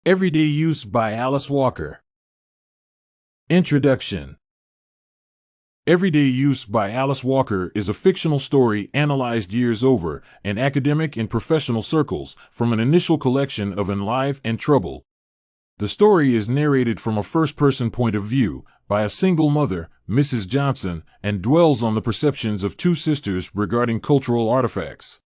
Everyday Use by Alice Walker. Introduction. Everyday Use by Alice Walker is a fictional story analyzed years over in academic and professional circles from an initial collection of In Life and Trouble. The story is narrated from a first-person point of view by a single mother, Mrs. Johnson, and dwells on the perceptions of two sisters regarding cultural artifacts.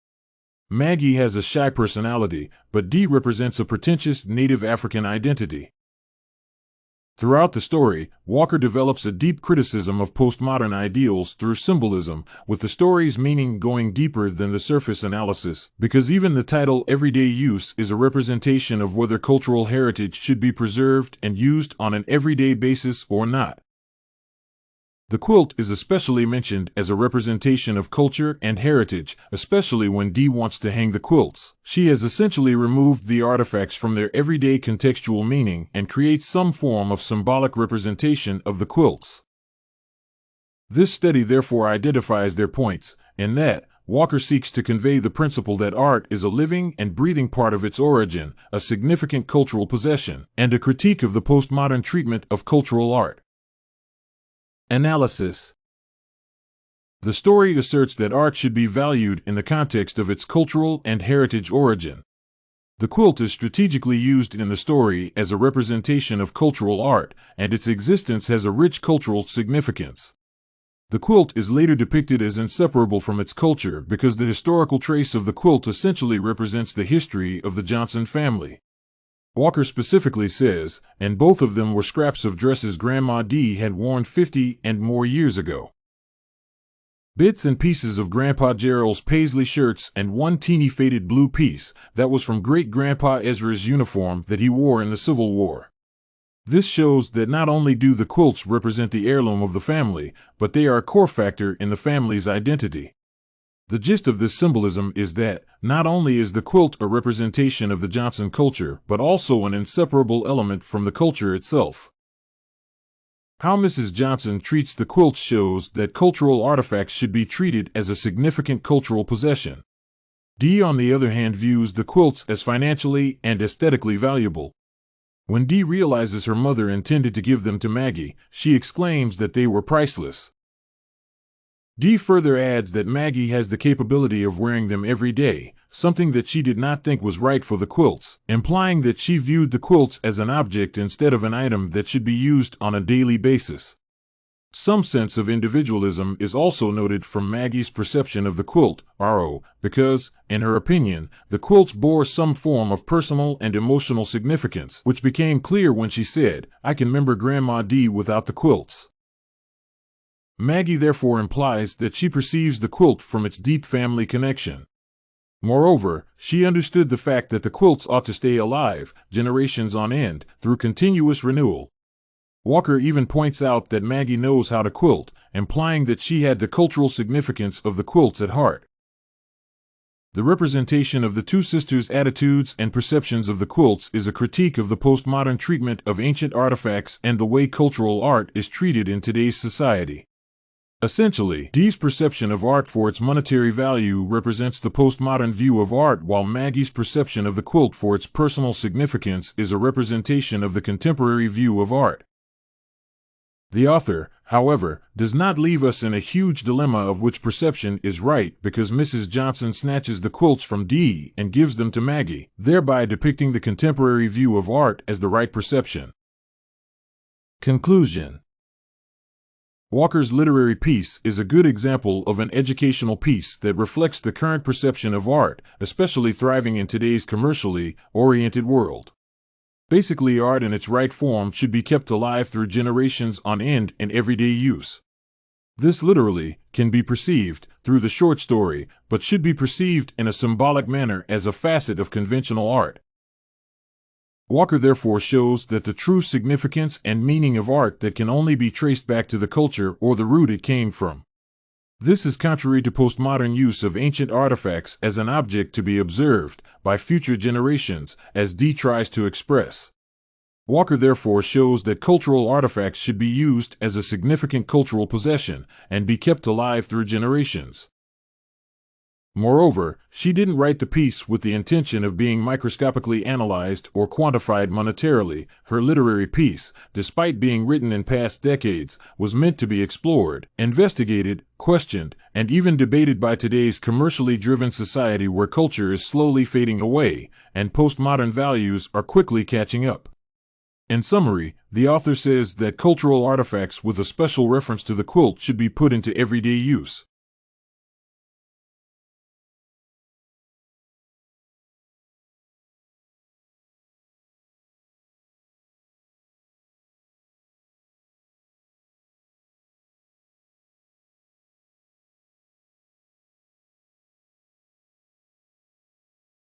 Maggie has a shy personality, but Dee represents a pretentious native African identity. Throughout the story, Walker develops a deep criticism of postmodern ideals through symbolism, with the story's meaning going deeper than the surface analysis, because even the title Everyday Use is a representation of whether cultural heritage should be preserved and used on an everyday basis or not. The quilt is especially mentioned as a representation of culture and heritage, especially when Dee wants to hang the quilts. She has essentially removed the artifacts from their everyday contextual meaning and creates some form of symbolic representation of the quilts. This study therefore identifies their points, in that Walker seeks to convey the principle that art is a living and breathing part of its origin, a significant cultural possession, and a critique of the postmodern treatment of cultural art. Analysis. The story asserts that art should be valued in the context of its cultural and heritage origin. The quilt is strategically used in the story as a representation of cultural art, and its existence has a rich cultural significance. The quilt is later depicted as inseparable from its culture because the historical trace of the quilt essentially represents the history of the Johnson family. Walker specifically says, and both of them were scraps of dresses Grandma Dee had worn 50 and more years ago. Bits and pieces of Grandpa Gerald's paisley shirts and one teeny faded blue piece that was from Great-Grandpa Ezra's uniform that he wore in the Civil War. This shows that not only do the quilts represent the heirloom of the family, but they are a core factor in the family's identity. The gist of this symbolism is that, not only is the quilt a representation of the Johnson culture, but also an inseparable element from the culture itself. How Mrs. Johnson treats the quilt shows that cultural artifacts should be treated as a significant cultural possession. Dee, on the other hand, views the quilts as financially and aesthetically valuable. When Dee realizes her mother intended to give them to Maggie, she exclaims that they were priceless. Dee further adds that Maggie has the capability of wearing them every day, something that she did not think was right for the quilts, implying that she viewed the quilts as an object instead of an item that should be used on a daily basis. Some sense of individualism is also noted from Maggie's perception of the quilt, because, in her opinion, the quilts bore some form of personal and emotional significance, which became clear when she said, "I can remember Grandma Dee without the quilts." Maggie therefore implies that she perceives the quilt from its deep family connection. Moreover, she understood the fact that the quilts ought to stay alive, generations on end, through continuous renewal. Walker even points out that Maggie knows how to quilt, implying that she had the cultural significance of the quilts at heart. The representation of the two sisters' attitudes and perceptions of the quilts is a critique of the postmodern treatment of ancient artifacts and the way cultural art is treated in today's society. Essentially, Dee's perception of art for its monetary value represents the postmodern view of art, while Maggie's perception of the quilt for its personal significance is a representation of the contemporary view of art. The author, however, does not leave us in a huge dilemma of which perception is right, because Mrs. Johnson snatches the quilts from Dee and gives them to Maggie, thereby depicting the contemporary view of art as the right perception. Conclusion. Walker's literary piece is a good example of an educational piece that reflects the current perception of art, especially thriving in today's commercially oriented world. Basically, art in its right form should be kept alive through generations on end in everyday use. This literally can be perceived through the short story, but should be perceived in a symbolic manner as a facet of conventional art. Walker therefore shows that the true significance and meaning of art that can only be traced back to the culture or the root it came from. This is contrary to postmodern use of ancient artifacts as an object to be observed by future generations, as Dee tries to express. Walker therefore shows that cultural artifacts should be used as a significant cultural possession and be kept alive through generations. Moreover, she didn't write the piece with the intention of being microscopically analyzed or quantified monetarily. Her literary piece, despite being written in past decades, was meant to be explored, investigated, questioned, and even debated by today's commercially driven society where culture is slowly fading away, and postmodern values are quickly catching up. In summary, the author says that cultural artifacts with a special reference to the quilt should be put into everyday use.